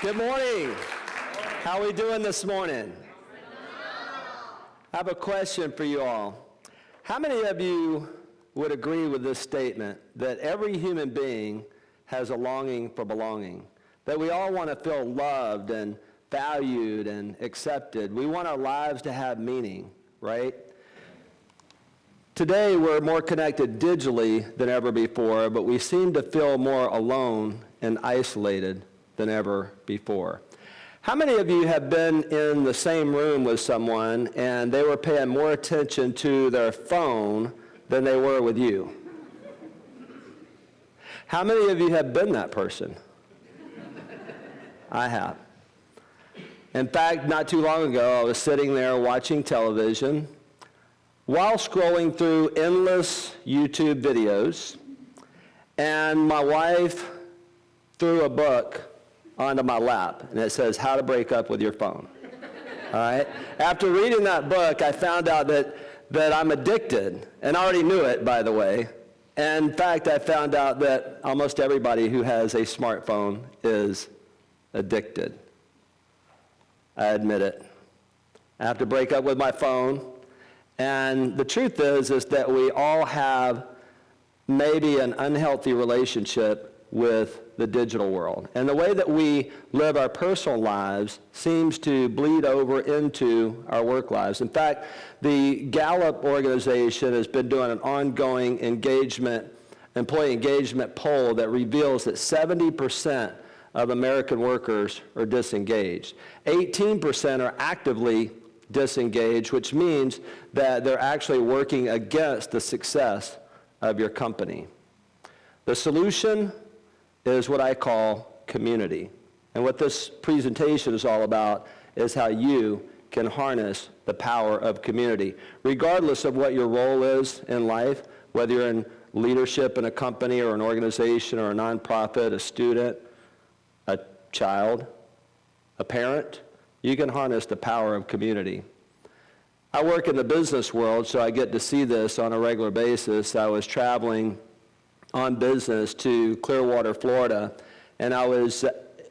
Good morning. How are we doing this morning? I have a question for you all. How many of you would agree with this statement that every human being has a longing for belonging? That we all want to feel loved and valued and accepted. We want our lives to have meaning, right? Today, we're more connected digitally than ever before, but we seem to feel more alone and isolated than ever before. How many of you have been in the same room with someone and they were paying more attention to their phone than they were with you? How many of you have been that person? I have. In fact, not too long ago, I was sitting there watching television while scrolling through endless YouTube videos, and my wife threw a book onto my lap, and it says, How to Break Up with Your Phone. All right? After reading that book, I found out that I'm addicted, and I already knew it, by the way. And in fact, I found out that almost everybody who has a smartphone is addicted. I admit it. I have to break up with my phone, and the truth is that we all have maybe an unhealthy relationship with the digital world. And the way that we live our personal lives seems to bleed over into our work lives. In fact, the Gallup organization has been doing an ongoing employee engagement poll that reveals that 70% of American workers are disengaged. 18% are actively disengaged, which means that they're actually working against the success of your company. The solution is what I call community. And what this presentation is all about is how you can harness the power of community. Regardless of what your role is in life, whether you're in leadership in a company or an organization or a nonprofit, a student, a child, a parent, you can harness the power of community. I work in the business world, so I get to see this on a regular basis. I was traveling on business to Clearwater, Florida, and I was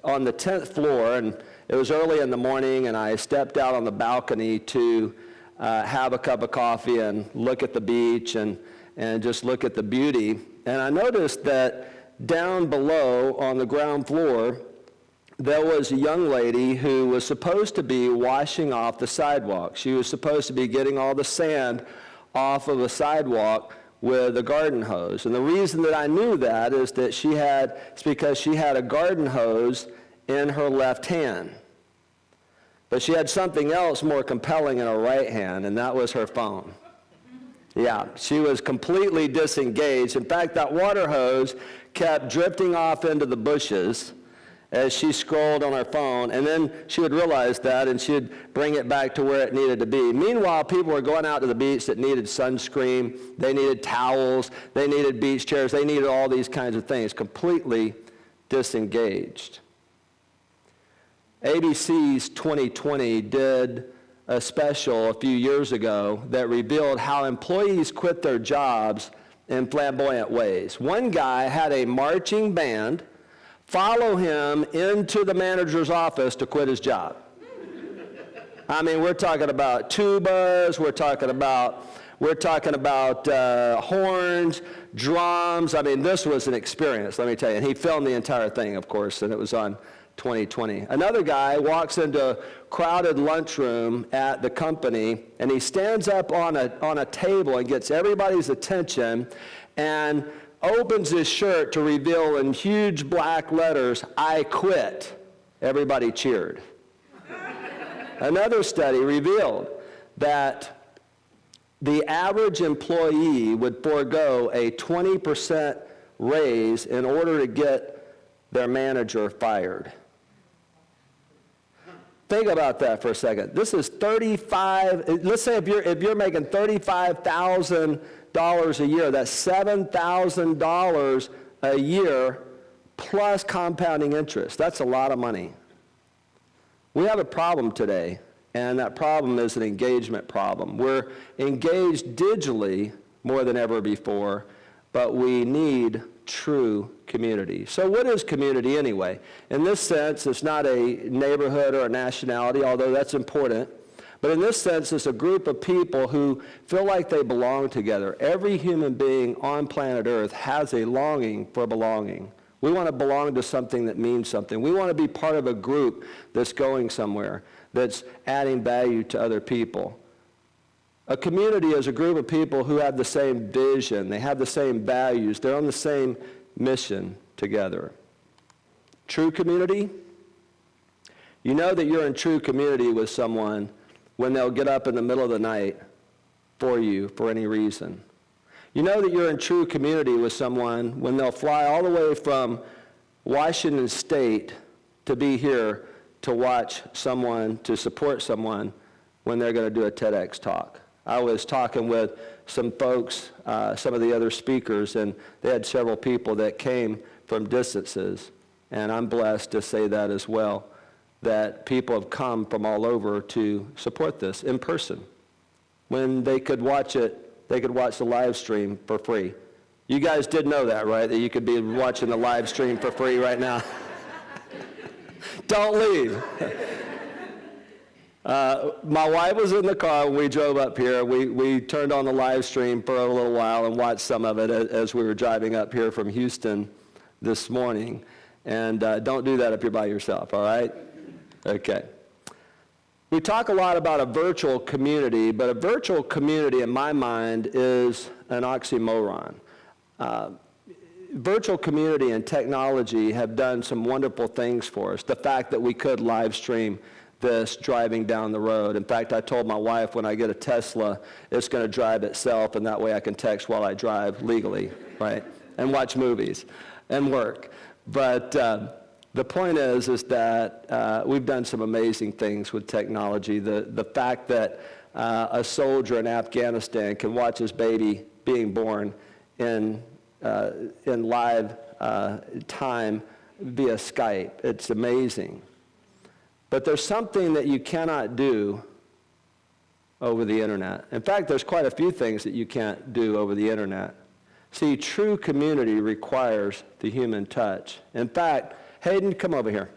on the 10th floor, and it was early in the morning, and I stepped out on the balcony to have a cup of coffee and look at the beach and just look at the beauty. And I noticed that down below on the ground floor, there was a young lady who was supposed to be washing off the sidewalk. She was supposed to be getting all the sand off of the sidewalk with a garden hose. And the reason that I knew that is that it's because she had a garden hose in her left hand. But she had something else more compelling in her right hand, and that was her phone. Yeah, she was completely disengaged. In fact, that water hose kept drifting off into the bushes as she scrolled on her phone, and then she would realize that, and she'd bring it back to where it needed to be. Meanwhile, people were going out to the beach that needed sunscreen, they needed towels, they needed beach chairs, they needed all these kinds of things, completely disengaged. ABC's 2020 did a special a few years ago that revealed how employees quit their jobs in flamboyant ways. One guy had a marching band follow him into the manager's office to quit his job. I mean, we're talking about tubas, we're talking about horns, drums. I mean, this was an experience, let me tell you. And he filmed the entire thing, of course, and it was on 2020. Another guy walks into a crowded lunchroom at the company, and he stands up on a table and gets everybody's attention and opens his shirt to reveal in huge black letters, "I quit." Everybody cheered. Another study revealed that the average employee would forego a 20% raise in order to get their manager fired. Think about that for a second. This is let's say if you're making $35,000 a year, that's $7,000 a year plus compounding interest. That's a lot of money. We have a problem today, and that problem is an engagement problem. We're engaged digitally more than ever before, but we need true community. So what is community anyway? In this sense, it's not a neighborhood or a nationality, although that's important. But in this sense, it's a group of people who feel like they belong together. Every human being on planet Earth has a longing for belonging. We want to belong to something that means something. We want to be part of a group that's going somewhere, that's adding value to other people. A community is a group of people who have the same vision, they have the same values, they're on the same mission together. True community? You know that you're in true community with someone when they'll get up in the middle of the night for you for any reason. You know that you're in true community with someone when they'll fly all the way from Washington State to be here to watch someone, to support someone when they're going to do a TEDx talk. I was talking with some folks, some of the other speakers, and they had several people that came from distances, and I'm blessed to say that as well, that people have come from all over to support this in person. When they could watch it, they could watch the live stream for free. You guys did know that, right? That you could be watching the live stream for free right now. Don't leave. My wife was in the car when we drove up here. We turned on the live stream for a little while and watched some of it as we were driving up here from Houston this morning. And don't do that if you're by yourself, all right? Okay. We talk a lot about a virtual community, but a virtual community in my mind is an oxymoron. Virtual community and technology have done some wonderful things for us. The fact that we could live stream this driving down the road. In fact, I told my wife when I get a Tesla, it's going to drive itself, and that way I can text while I drive legally, right? And watch movies and work. But the point is that we've done some amazing things with technology. The fact that a soldier in Afghanistan can watch his baby being born in live time via Skype, it's amazing. But there's something that you cannot do over the internet. In fact, there's quite a few things that you can't do over the internet. See, true community requires the human touch. In fact, Hayden, come over here.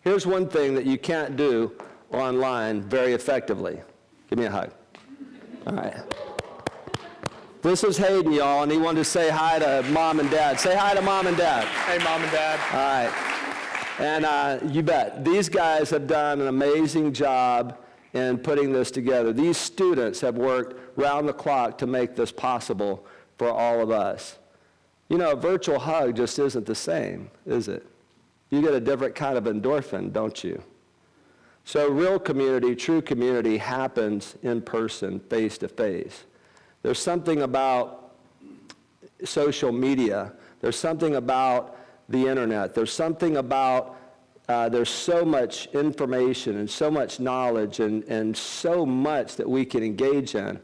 Here's one thing that you can't do online very effectively. Give me a hug. All right. This is Hayden, y'all, and he wanted to say hi to Mom and Dad. Say hi to Mom and Dad. Hey, Mom and Dad. All right. And you bet, these guys have done an amazing job in putting this together. These students have worked round the clock to make this possible for all of us. You know, a virtual hug just isn't the same, is it? You get a different kind of endorphin, don't you? So real community, true community happens in person, face to face. There's something about social media. There's something about the internet. There's something about, there's so much information and so much knowledge and so much that we can engage in.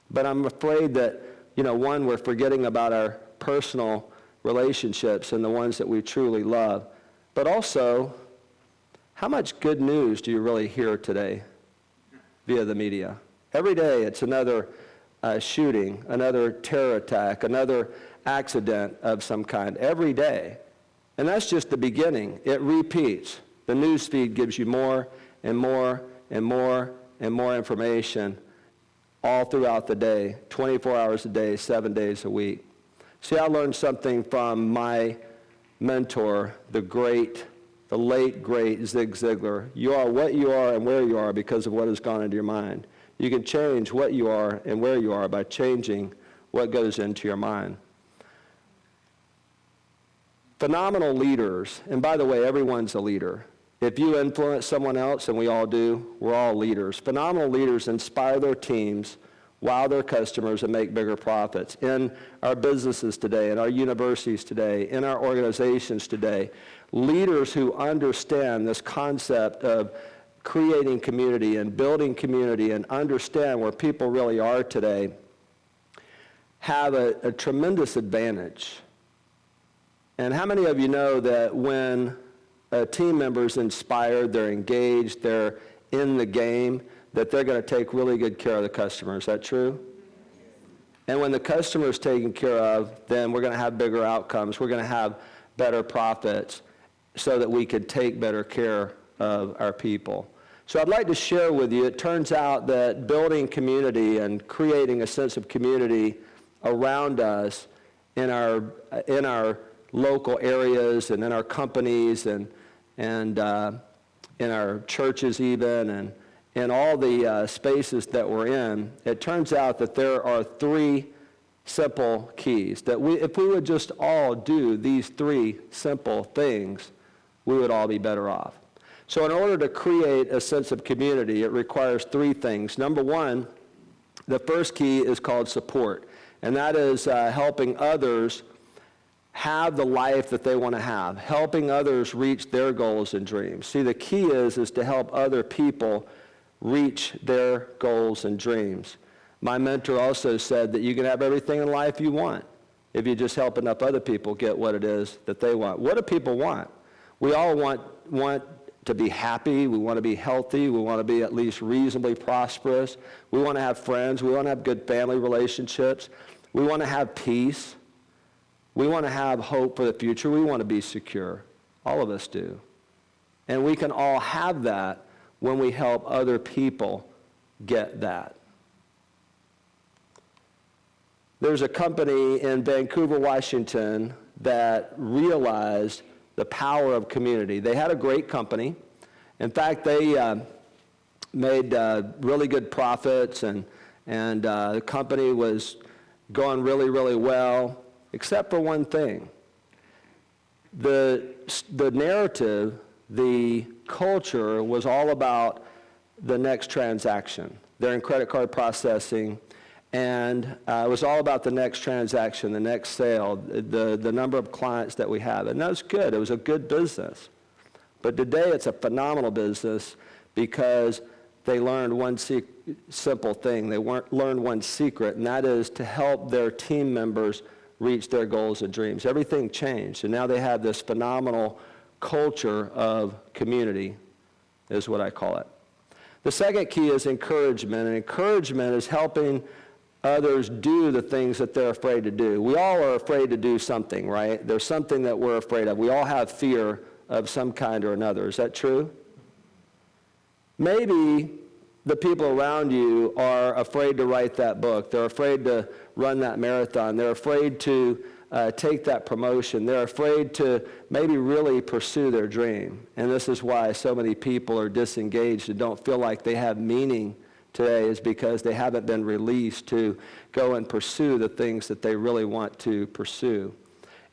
But I'm afraid that, you know, one, we're forgetting about our personal relationships and the ones that we truly love. But also, how much good news do you really hear today via the media? Every day it's another shooting, another terror attack, another accident of some kind, every day. And that's just the beginning. It repeats. The news feed gives you more and more and more and more information all throughout the day, 24 hours a day, 7 days a week. See, I learned something from my mentor, the late, great Zig Ziglar. You are what you are and where you are because of what has gone into your mind. You can change what you are and where you are by changing what goes into your mind. Phenomenal leaders, and by the way, everyone's a leader. If you influence someone else, and we all do, we're all leaders. Phenomenal leaders inspire their teams, wow their customers, and make bigger profits. In our businesses today, in our universities today, in our organizations today, leaders who understand this concept of creating community and building community and understand where people really are today have a tremendous advantage. And how many of you know that when a team member's inspired, they're engaged, they're in the game, that they're going to take really good care of the customer? Is that true? And when the customer is taken care of, then we're going to have bigger outcomes. We're going to have better profits so that we could take better care of our people. So I'd like to share with you, it turns out that building community and creating a sense of community around us in our local areas and in our companies and in our churches even and in all the spaces that we're in, it turns out that there are 3 simple keys that if we would just all do these 3 simple things, we would all be better off. So in order to create a sense of community, it requires 3 things. Number 1, the first key is called support, and that is helping others have the life that they want to have, helping others reach their goals and dreams. See, the key is to help other people reach their goals and dreams. My mentor also said that you can have everything in life you want if you just help enough other people get what it is that they want. What do people want? We all want to be happy, we want to be healthy, we want to be at least reasonably prosperous, we want to have friends, we want to have good family relationships, we want to have peace, we want to have hope for the future, we want to be secure. All of us do. And we can all have that when we help other people get that. There's a company in Vancouver, Washington that realized the power of community. They had a great company. In fact, they made really good profits, and the company was going really, really well, except for one thing. The narrative, the culture was all about the next transaction. They're in credit card processing, and it was all about the next transaction, the next sale, the number of clients that we have. And that was good. It was a good business. But today it's a phenomenal business because they learned one simple thing. They learned one secret, and that is to help their team members reach their goals and dreams. Everything changed, and now they have this phenomenal culture of community, is what I call it. The second key is encouragement, and encouragement is helping others do the things that they're afraid to do. We all are afraid to do something, right? There's something that we're afraid of. We all have fear of some kind or another. Is that true? Maybe the people around you are afraid to write that book. They're afraid to run that marathon. They're afraid to take that promotion. They're afraid to maybe really pursue their dream. And this is why so many people are disengaged and don't feel like they have meaning today, is because they haven't been released to go and pursue the things that they really want to pursue.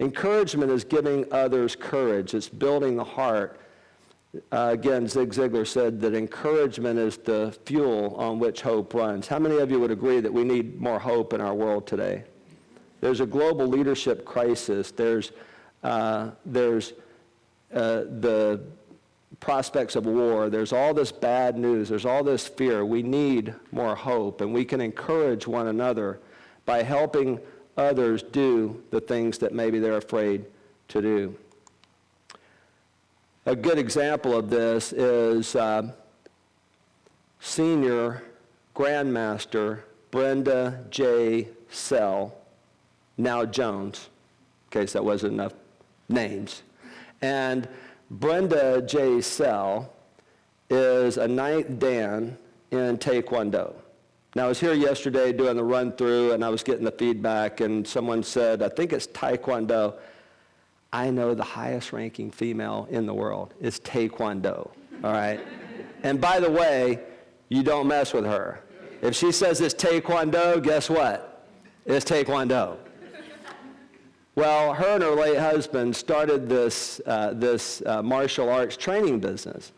Encouragement is giving others courage. It's building the heart. Again, Zig Ziglar said that encouragement is the fuel on which hope runs. How many of you would agree that we need more hope in our world today? There's a global leadership crisis. There's the prospects of war. There's all this bad news. There's all this fear. We need more hope, and we can encourage one another by helping others do the things that maybe they're afraid to do. A good example of this is Senior Grandmaster Brenda J. Sell, now Jones, in case that wasn't enough names. And Brenda J. Sell is a 9th Dan in Taekwondo. Now, I was here yesterday doing the run-through, and I was getting the feedback, and someone said, I think it's Taekwondo. I know the highest-ranking female in the world is Taekwondo, all right? And by the way, you don't mess with her. If she says it's Taekwondo, guess what? It's Taekwondo. Well, her and her late husband started this martial arts training business.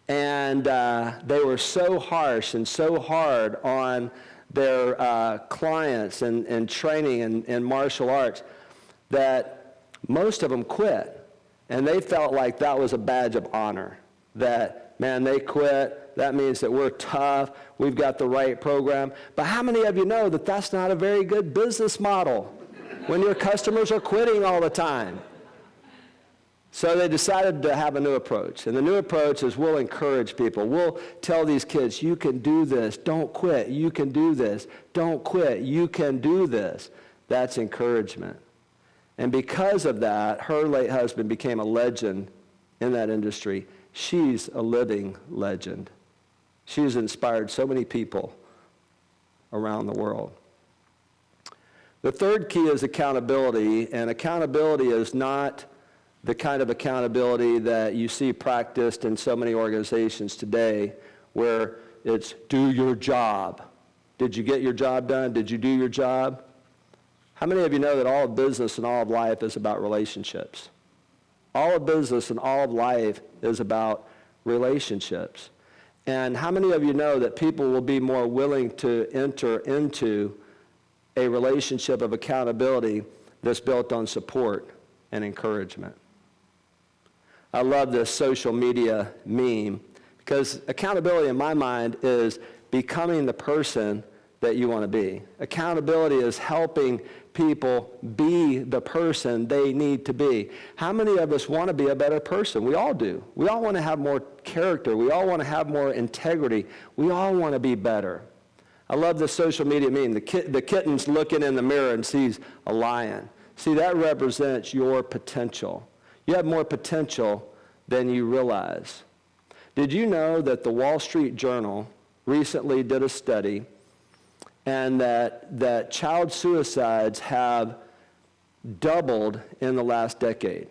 And they were so harsh and so hard on their clients and training in martial arts that most of them quit. And they felt like that was a badge of honor, that, man, they quit. That means that we're tough. We've got the right program. But how many of you know that that's not a very good business model when your customers are quitting all the time? So they decided to have a new approach. And the new approach is we'll encourage people. We'll tell these kids, you can do this. Don't quit. You can do this. Don't quit. You can do this. That's encouragement. And because of that, her late husband became a legend in that industry. She's a living legend. She's inspired so many people around the world. The third key is accountability, and accountability is not the kind of accountability that you see practiced in so many organizations today, where it's do your job. Did you get your job done? Did you do your job? How many of you know that all of business and all of life is about relationships? All of business and all of life is about relationships. And how many of you know that people will be more willing to enter into a relationship of accountability that's built on support and encouragement? I love this social media meme because accountability in my mind is becoming the person that you want to be. Accountability is helping people be the person they need to be. How many of us want to be a better person? We all do. We all want to have more character. We all want to have more integrity. We all want to be better. I love this social media meme. The kitten's looking in the mirror and sees a lion. See, that represents your potential. You have more potential than you realize. Did you know that the Wall Street Journal recently did a study, and that child suicides have doubled in the last decade?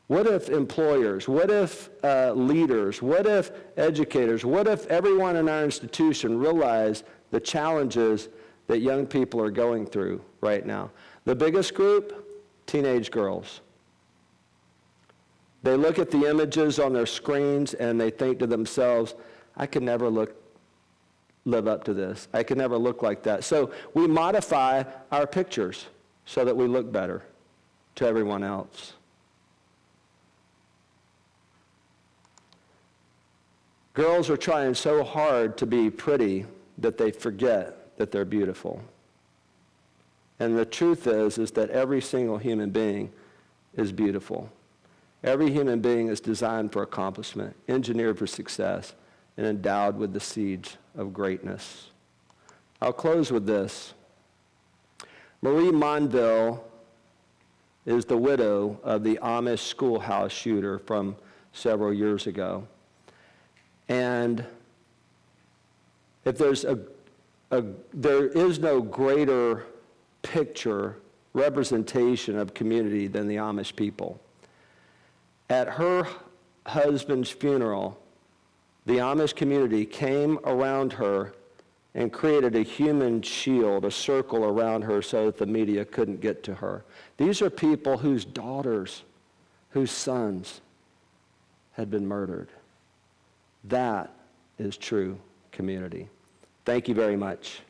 What if employers, what if leaders, what if educators, what if everyone in our institution realized the challenges that young people are going through right now? The biggest group, teenage girls. They look at the images on their screens and they think to themselves, I could never live up to this. I could never look like that. So we modify our pictures so that we look better to everyone else. Girls are trying so hard to be pretty that they forget that they're beautiful. And the truth is that every single human being is beautiful. Every human being is designed for accomplishment, engineered for success, and endowed with the seeds of greatness. I'll close with this. Marie Monville is the widow of the Amish schoolhouse shooter from several years ago. And if there is no greater picture, representation of community than the Amish people. At her husband's funeral, the Amish community came around her and created a human shield, a circle around her so that the media couldn't get to her. These are people whose daughters, whose sons had been murdered. That is true community. Thank you very much.